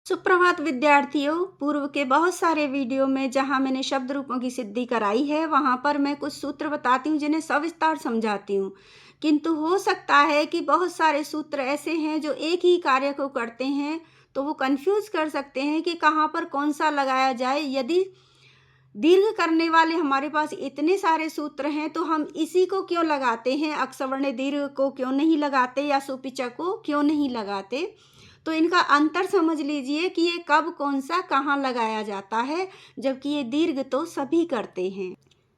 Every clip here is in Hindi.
सुप्रभात विद्यार्थियों। पूर्व के बहुत सारे वीडियो में जहां मैंने शब्द रूपों की सिद्धि कराई है वहां पर मैं कुछ सूत्र बताती हूं जिन्हें सविस्तार समझाती हूं। किंतु हो सकता है कि बहुत सारे सूत्र ऐसे हैं जो एक ही कार्य को करते हैं, तो वो कंफ्यूज कर सकते हैं कि कहाँ पर कौन सा लगाया जाए। यदि दीर्घ करने वाले हमारे पास इतने सारे सूत्र हैं तो हम इसी को क्यों लगाते हैं, अक्सवर्ण दीर्घ को क्यों नहीं लगाते या सुपिचा को क्यों नहीं लगाते। तो इनका अंतर समझ लीजिए कि ये कब कौन सा कहाँ लगाया जाता है, जबकि ये दीर्घ तो सभी करते हैं।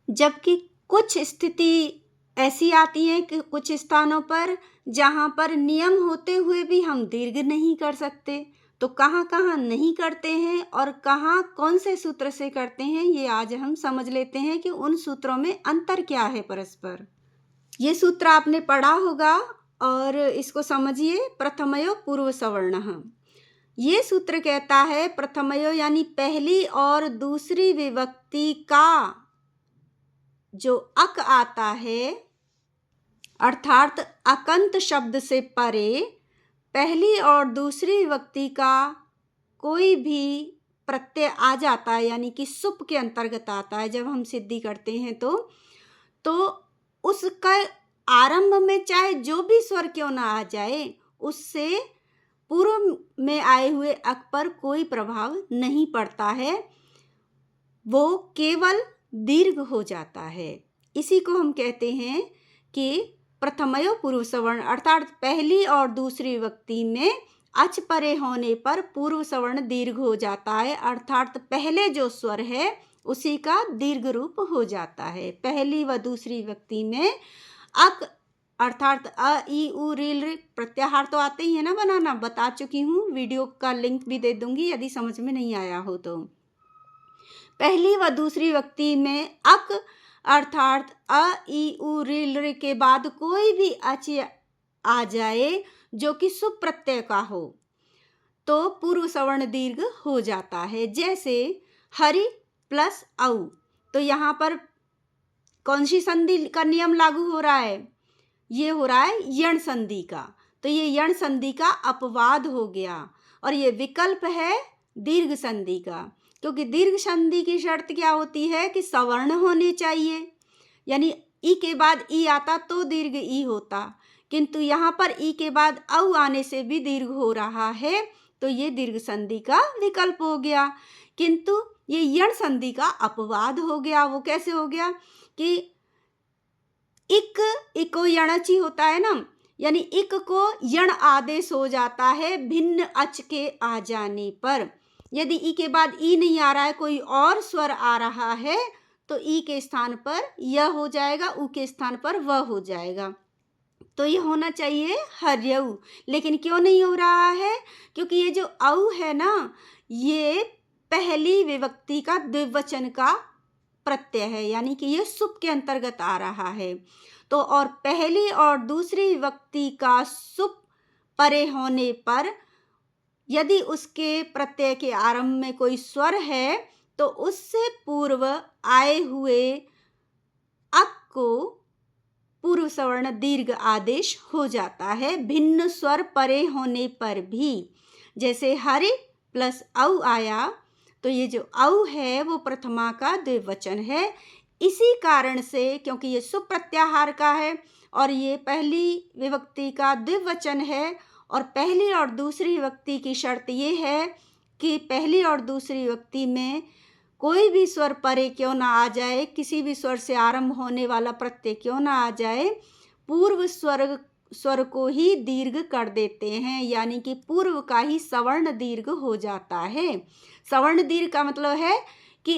जबकि कुछ स्थिति ऐसी आती है कि कुछ स्थानों पर जहाँ पर नियम होते हुए भी हम दीर्घ नहीं कर सकते, तो कहाँ कहाँ नहीं करते हैं और कहाँ कौन से सूत्र से करते हैं, ये आज हम समझ लेते हैं कि उन सूत्रों में अंतर क्या है परस्पर। ये सूत्र आपने पढ़ा होगा और इसको समझिए। प्रथमयो पूर्व सवर्णः। ये सूत्र कहता है प्रथमयो यानी पहली और दूसरी विभक्ति का जो अक आता है, अर्थात अकंत शब्द से परे पहली और दूसरी विभक्ति का कोई भी प्रत्यय आ जाता है, यानी कि सुप के अंतर्गत आता है। जब हम सिद्धि करते हैं तो उसका आरंभ में चाहे जो भी स्वर क्यों ना आ जाए, उससे पूर्व में आए हुए अक पर कोई प्रभाव नहीं पड़ता है, वो केवल दीर्घ हो जाता है। इसी को हम कहते हैं कि प्रथमयो पूर्व सवर्ण, अर्थात पहली और दूसरी विभक्ति में अच परे होने पर पूर्व सवर्ण दीर्घ हो जाता है, अर्थात पहले जो स्वर है उसी का दीर्घ रूप हो जाता है। पहली व दूसरी विभक्ति में अक अर्थात अ ई उ रील प्रत्याहार तो आते ही है ना बनाना, बता चुकी हूँ, वीडियो का लिंक भी दे दूंगी यदि समझ में नहीं आया हो तो। पहली व दूसरी विभक्ति में अक अर्थात अ ई उ रील के बाद कोई भी अच आ जाए जो कि सुप्रत्यय का हो तो पूर्व सवर्ण दीर्घ हो जाता है। जैसे हरि प्लस औ, तो यहाँ पर कौन सी संधि का नियम लागू हो रहा है? ये हो रहा है यण संधि का। तो ये यण संधि का अपवाद हो गया और ये विकल्प है दीर्घ संधि का, क्योंकि दीर्घ संधि की शर्त क्या होती है कि सवर्ण होने चाहिए, यानी ई के बाद ई आता तो दीर्घ ई होता, किंतु यहाँ पर ई के बाद औ आने से भी दीर्घ हो रहा है, तो ये दीर्घ संधि का विकल्प हो गया। किंतु ये यण संधि का अपवाद हो गया। वो कैसे हो गया कि इको यणची होता है ना, यानी इक को यण आदेश हो जाता है भिन्न अच के आ जाने पर। यदि ई के बाद ई नहीं आ रहा है, कोई और स्वर आ रहा है, तो ई के स्थान पर य हो जाएगा, उ के स्थान पर व हो जाएगा। तो ये होना चाहिए हर्यऊ, लेकिन क्यों नहीं हो रहा है? क्योंकि ये जो औ है ना, ये पहली विभक्ति का द्विवचन का प्रत्यय है, यानी कि ये सुप के अंतर्गत आ रहा है। तो और पहली और दूसरी विभक्ति का सुप परे होने पर यदि उसके प्रत्यय के आरंभ में कोई स्वर है तो उससे पूर्व आए हुए अक को पूर्व सवर्ण दीर्घ आदेश हो जाता है भिन्न स्वर परे होने पर भी। जैसे हरि प्लस औ आया, तो ये जो औ है वो प्रथमा का द्विवचन है। इसी कारण से, क्योंकि ये सुप्रत्याहार का है और ये पहली विभक्ति का द्विवचन है, और पहली और दूसरी विभक्ति की शर्त ये है कि पहली और दूसरी विभक्ति में कोई भी स्वर परे क्यों ना आ जाए, किसी भी स्वर से आरंभ होने वाला प्रत्यय क्यों ना आ जाए, पूर्व स्वर को ही दीर्घ कर देते हैं, यानी कि पूर्व का ही सवर्ण दीर्घ हो जाता है। सवर्ण दीर्घ का मतलब है कि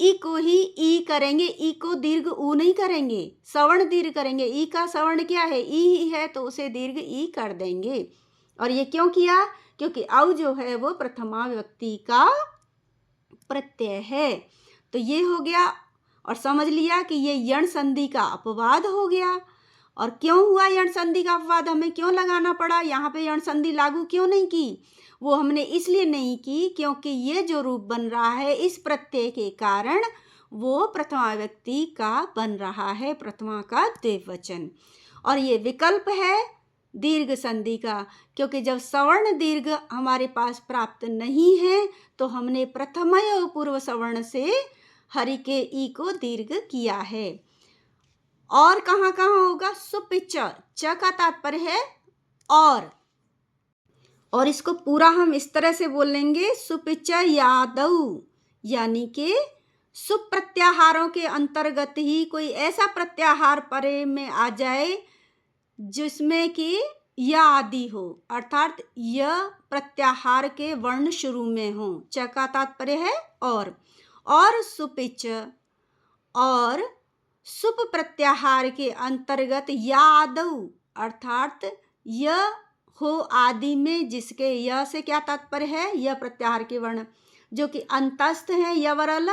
ई को ही ई करेंगे, ई को दीर्घ ऊ नहीं करेंगे, सवर्ण दीर्घ करेंगे। ई का सवर्ण क्या है? ई ही है, तो उसे दीर्घ ई कर देंगे। और ये क्यों किया? क्योंकि औ जो है वो प्रथमा विभक्ति का प्रत्यय है। तो ये हो गया, और समझ लिया कि ये यण संधि का अपवाद हो गया। और क्यों हुआ यण संधि का अपवाद, हमें क्यों लगाना पड़ा, यहाँ पे यण संधि लागू क्यों नहीं की? वो हमने इसलिए नहीं की क्योंकि ये जो रूप बन रहा है इस प्रत्यय के कारण वो प्रथमा विभक्ति का बन रहा है, प्रथमा का द्विवचन। और ये विकल्प है दीर्घ संधि का, क्योंकि जब सवर्ण दीर्घ हमारे पास प्राप्त नहीं है तो हमने प्रथमयो पूर्व सवर्ण से हरि के ई को दीर्घ किया है। और कहाँ कहाँ होगा? सुपिच, च का तात्पर्य है और इसको पूरा हम इस तरह से बोलेंगे, सुपिच यादव, यानी कि सुप प्रत्याहारों के अंतर्गत ही कोई ऐसा प्रत्याहार परे में आ जाए जिसमें कि य आदि हो, अर्थात य प्रत्याहार के वर्ण शुरू में हो। च का तात्पर्य है और सुपिच और सुप प्रत्याहार के अंतर्गत यादव, अर्थात य हो आदि में, जिसके य से क्या तात्पर्य है? य प्रत्याहार के वर्ण जो कि अंतस्थ हैं, यवरल,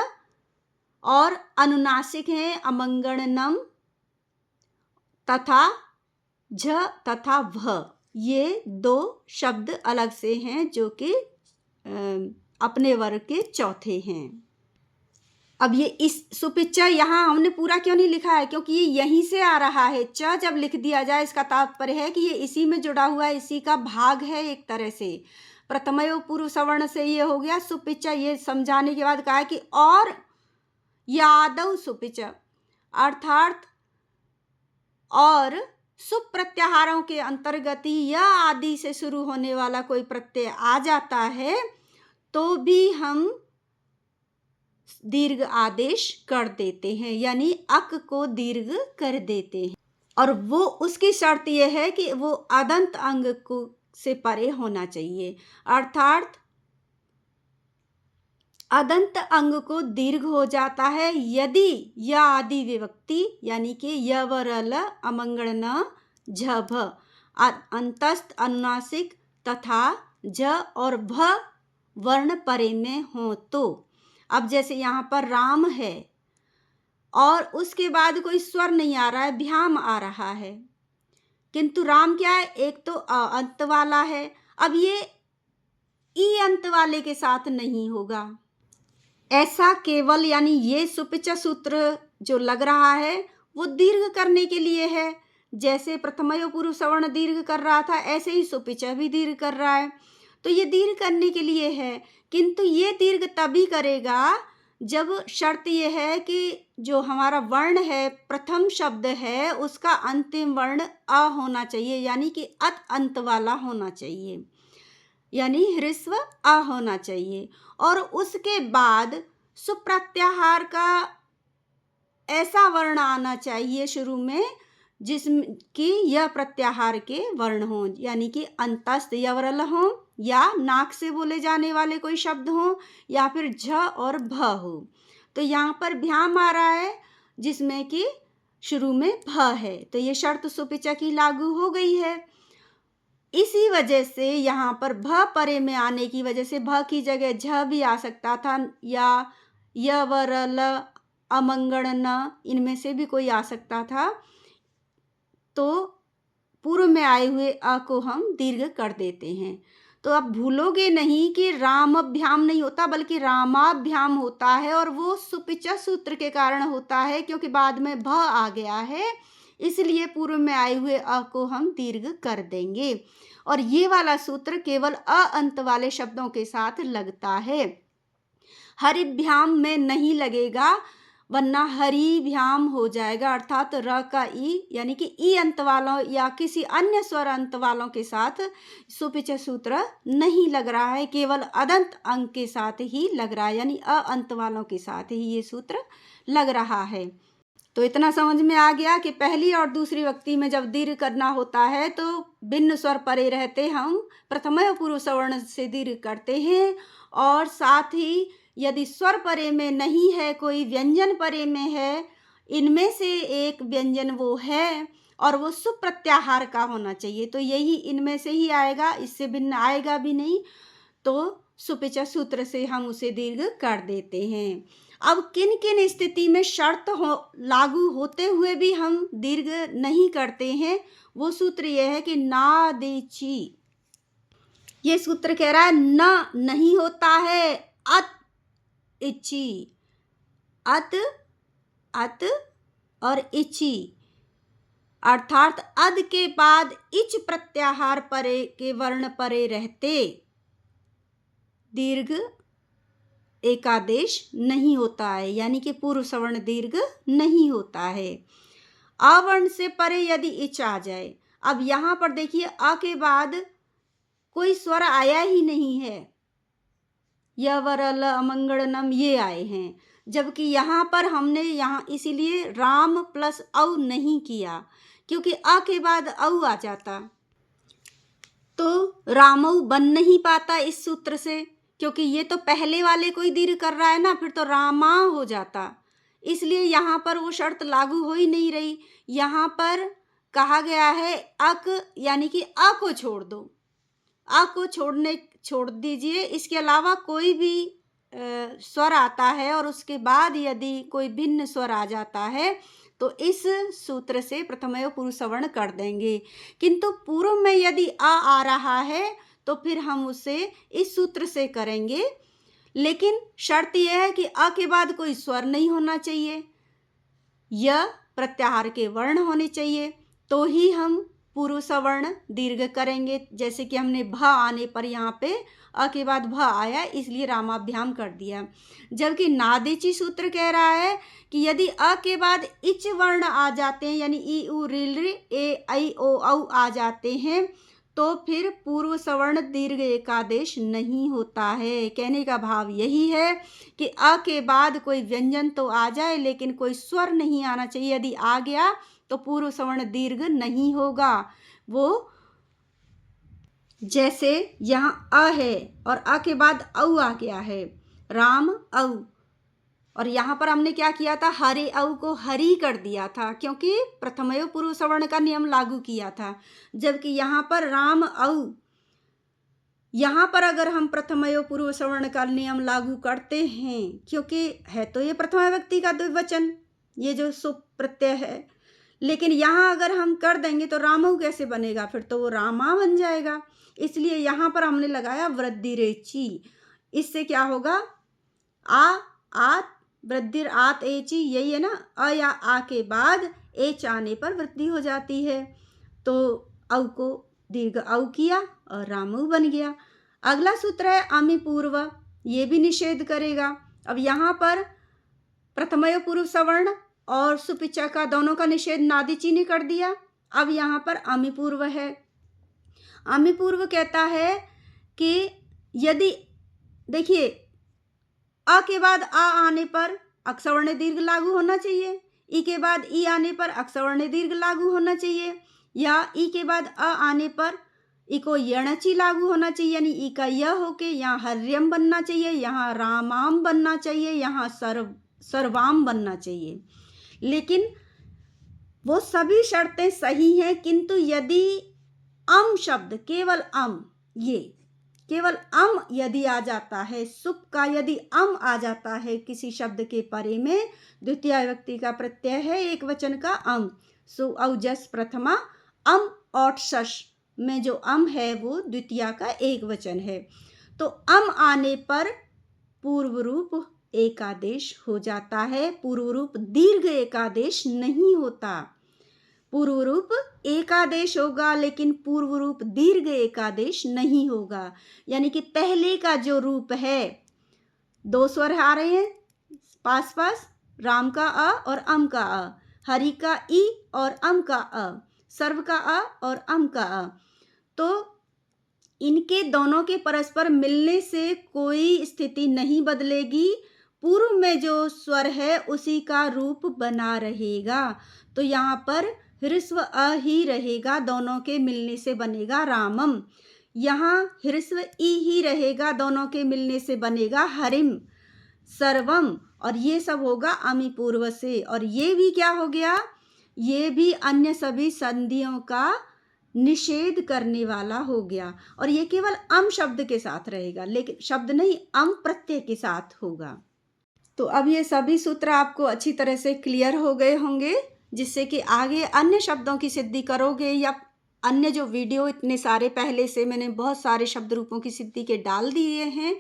और अनुनासिक हैं, अमंगणनम तथा झ तथा भ। ये दो शब्द अलग से हैं जो कि अपने वर्ग के चौथे हैं। अब ये इस सुपिच्चा यहाँ हमने पूरा क्यों नहीं लिखा है? क्योंकि ये यहीं से आ रहा है। च जब लिख दिया जाए इसका तात्पर्य है कि ये इसी में जुड़ा हुआ है, इसी का भाग है एक तरह से। प्रथमयो पूर्व सवर्ण से ये हो गया सुपिच्चा। ये समझाने के बाद कहा है कि और यादव सुपिच, अर्थात और सुप प्रत्याहारों के अंतर्गत ही या आदि से शुरू होने वाला कोई प्रत्यय आ जाता है तो भी हम दीर्घ आदेश कर देते हैं, यानी अक को दीर्घ कर देते हैं। और वो उसकी शर्त यह है कि वो अदंत अंग को से परे होना चाहिए, अर्थात अदंत अंग को दीर्घ हो जाता है यदि य आदि विभक्ति, यानी कि यवरल, अमंगण, झभ, अंतस्थ, अनुनासिक तथा झ और भ वर्ण परे में हो तो। अब जैसे यहाँ पर राम है और उसके बाद कोई स्वर नहीं आ रहा है, भ्याम आ रहा है, किंतु राम क्या है? एक तो अंत वाला है। अब ये ई अंत वाले के साथ नहीं होगा, ऐसा केवल, यानी ये सुपिच सूत्र जो लग रहा है वो दीर्घ करने के लिए है। जैसे प्रथमयो पूर्व सवर्ण दीर्घ कर रहा था, ऐसे ही सुपिच भी दीर्घ कर रहा है। तो ये दीर्घ करने के लिए है, किंतु ये दीर्घ तभी करेगा जब शर्त ये है कि जो हमारा वर्ण है, प्रथम शब्द है, उसका अंतिम वर्ण अ होना चाहिए, यानी कि अत अंत वाला होना चाहिए, यानी ह्रस्व अ होना चाहिए। और उसके बाद सुप्रत्याहार का ऐसा वर्ण आना चाहिए शुरू में जिसकी यह प्रत्याहार के वर्ण हों, यानी कि अंतस्थ यवरल हों, या नाक से बोले जाने वाले कोई शब्द हों, या फिर झ और भ हो। तो यहाँ पर भ्याम आ रहा है जिसमें कि शुरू में भ है, तो ये शर्त सुपिचा की लागू हो गई है। इसी वजह से यहाँ पर भ परे में आने की वजह से भ की जगह झ भी आ सकता था, या यवरल, अमंगण, इनमें से भी कोई आ सकता था। तो पूर्व में आए हुए अ को हम दीर्घ कर देते हैं। तो अब भूलोगे नहीं कि रामभ्याम नहीं होता बल्कि रामाभ्याम होता है, और वो सुपिचा सूत्र के कारण होता है क्योंकि बाद में भ आ गया है, इसलिए पूर्व में आए हुए अ को हम दीर्घ कर देंगे। और ये वाला सूत्र केवल अ अंत वाले शब्दों के साथ लगता है, हरिभ्याम में नहीं लगेगा, वरना हरिभ्याम हो जाएगा, अर्थात र का ई, यानी कि ई अंत वालों या किसी अन्य स्वर अंत वालों के साथ सुपिच सूत्र नहीं लग रहा है, केवल अदंत अंग के साथ ही लग रहा है, यानी अ अंत वालों के साथ ही ये सूत्र लग रहा है। तो इतना समझ में आ गया कि पहली और दूसरी व्यक्ति में जब दीर्घ करना होता है तो भिन्न स्वर परे रहते हम प्रथमयो पूर्व सवर्ण से दीर्घ करते हैं, और साथ ही यदि स्वर परे में नहीं है, कोई व्यंजन परे में है, इनमें से एक व्यंजन वो है और वो सुप्रत्याहार का होना चाहिए, तो यही इनमें से ही आएगा, इससे भिन्न आएगा भी नहीं, तो सुपिचा सूत्र से हम उसे दीर्घ कर देते हैं। अब किन किन स्थिति में शर्त लागू होते हुए भी हम दीर्घ नहीं करते हैं, वो सूत्र यह है कि ना दीची। ये सूत्र कह रहा है न नहीं होता है, अत इची, अत और इची, अर्थात अद के बाद इच प्रत्याहार परे के वर्ण परे रहते दीर्घ एकादेश नहीं होता है, यानी कि पूर्व सवर्ण दीर्घ नहीं होता है। अवर्ण से परे यदि इच आ जाए, अब यहाँ पर देखिए अ के बाद कोई स्वर आया ही नहीं है, य वर ल अमंगल नम ये आए हैं, जबकि यहाँ पर हमने यहाँ इसीलिए राम प्लस औ नहीं किया, क्योंकि अ के बाद औ आ जाता तो रामऊ बन नहीं पाता इस सूत्र से, क्योंकि ये तो पहले वाले को ही दीर्घ कर रहा है ना, फिर तो रामा हो जाता, इसलिए यहाँ पर वो शर्त लागू हो ही नहीं रही। यहाँ पर कहा गया है अक, यानी कि अ को छोड़ दो, अ को छोड़ दीजिए, इसके अलावा कोई भी स्वर आता है और उसके बाद यदि कोई भिन्न स्वर आ जाता है तो इस सूत्र से प्रथमयो पूर्व सवर्ण कर देंगे, किंतु पूर्व में यदि आ रहा है तो फिर हम उसे इस सूत्र से करेंगे, लेकिन शर्त यह है कि अ के बाद कोई स्वर नहीं होना चाहिए, य प्रत्याहार के वर्ण होने चाहिए, तो ही हम पूर्व सवर्ण दीर्घ करेंगे। जैसे कि हमने भ आने पर यहाँ पे अ के बाद भ आया, इसलिए रामाभ्याम कर दिया, जबकि नादेची सूत्र कह रहा है कि यदि अ के बाद इच वर्ण आ जाते हैं, यानी ई उ रिल रि ए ऐ ओ औ आ जाते हैं, तो फिर पूर्व सवर्ण दीर्घ एकादेश नहीं होता है। कहने का भाव यही है कि अ के बाद कोई व्यंजन तो आ जाए लेकिन कोई स्वर नहीं आना चाहिए, यदि आ गया तो पूर्व सवर्ण दीर्घ नहीं होगा। वो जैसे यहाँ अ है और अ के बाद औ आ गया है, राम औ, और यहाँ पर हमने क्या किया था, हरे औ को हरी कर दिया था, क्योंकि प्रथमयो पूर्व सवर्ण का नियम लागू किया था, जबकि यहाँ पर राम औ, यहाँ पर अगर हम प्रथमयो पूर्व सवर्ण का नियम लागू करते हैं, क्योंकि है तो ये प्रथमा व्यक्ति का द्विवचन, ये जो सुप प्रत्यय है, लेकिन यहाँ अगर हम कर देंगे तो रामऊ कैसे बनेगा, फिर तो वो रामा बन जाएगा, इसलिए यहाँ पर हमने लगाया वृद्धि रेची। इससे क्या होगा, आ वृद्धि आत एची, यही है ना, अ या आ के बाद एच आने पर वृद्धि हो जाती है, तो औ को दीर्घ औ किया और रामऊ बन गया। अगला सूत्र है अमि पूर्व, ये भी निषेध करेगा। अब यहाँ पर प्रथमयो पूर्व सवर्ण और सुपिचा का दोनों का निषेध नादिची ने कर दिया। अब यहाँ पर अमि पूर्व है। अमि पूर्व कहता है कि यदि देखिए अ के बाद आ आने पर अक्षवर्ण दीर्घ लागू होना चाहिए, ई के बाद ई आने पर अक्षवर्ण दीर्घ लागू होना चाहिए, या ई के बाद अ आने पर ई को यणची लागू होना चाहिए, यानी ई का य होके यहाँ हर्यम बनना चाहिए, यहाँ रामाम बनना चाहिए, यहाँ सर्वाम बनना चाहिए। लेकिन वो सभी शर्तें सही हैं, किंतु यदि अम शब्द, केवल अम, ये केवल अम यदि आ जाता है, सुप का यदि अम आ जाता है किसी शब्द के परे में, द्वितीय व्यक्ति का प्रत्यय है एक वचन का अम, सु औ जस प्रथमा अम और शश में जो अम है वो द्वितीय का एक वचन है, तो अम आने पर पूर्व रूप एकादेश हो जाता है, पूर्व रूप दीर्घ एकादेश नहीं होता। पूर्व रूप एकादेश होगा लेकिन पूर्व रूप दीर्घ एकादेश नहीं होगा, यानी कि पहले का जो रूप है, दो स्वर आ रहे हैं पास पास, राम का अ और अम का अ, हरि का ई और अम का अ, सर्व का अ और अम का अ, तो इनके दोनों के परस्पर मिलने से कोई स्थिति नहीं बदलेगी, पूर्व में जो स्वर है उसी का रूप बना रहेगा, तो यहाँ पर ह्रस्व अ ही रहेगा, दोनों के मिलने से बनेगा रामम, यहाँ ह्रस्व ई ही रहेगा, दोनों के मिलने से बनेगा हरिम, सर्वम, और ये सब होगा अमि पूर्व से। और ये भी क्या हो गया, ये भी अन्य सभी संधियों का निषेध करने वाला हो गया, और ये केवल अम शब्द के साथ रहेगा, लेकिन शब्द नहीं, अम प्रत्यय के साथ होगा। तो अब ये सभी सूत्र आपको अच्छी तरह से क्लियर हो गए होंगे, जिससे कि आगे अन्य शब्दों की सिद्धि करोगे, या अन्य जो वीडियो इतने सारे पहले से मैंने बहुत सारे शब्द रूपों की सिद्धि के डाल दिए हैं,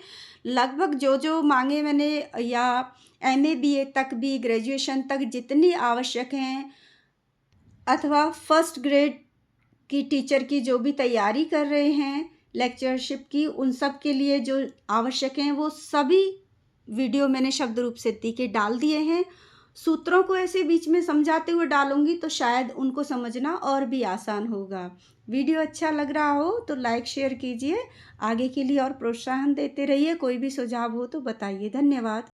लगभग जो जो मांगे मैंने, या MA BA तक भी, ग्रेजुएशन तक जितनी आवश्यक हैं अथवा फर्स्ट ग्रेड की टीचर की जो भी तैयारी कर रहे हैं लेक्चरशिप की, उन सब के लिए जो आवश्यक हैं वो सभी वीडियो मैंने शब्द रूप सिद्धि के डाल दिए हैं। सूत्रों को ऐसे बीच में समझाते हुए डालूंगी तो शायद उनको समझना और भी आसान होगा। वीडियो अच्छा लग रहा हो तो लाइक शेयर कीजिए, आगे के लिए और प्रोत्साहन देते रहिए। कोई भी सुझाव हो तो बताइए। धन्यवाद।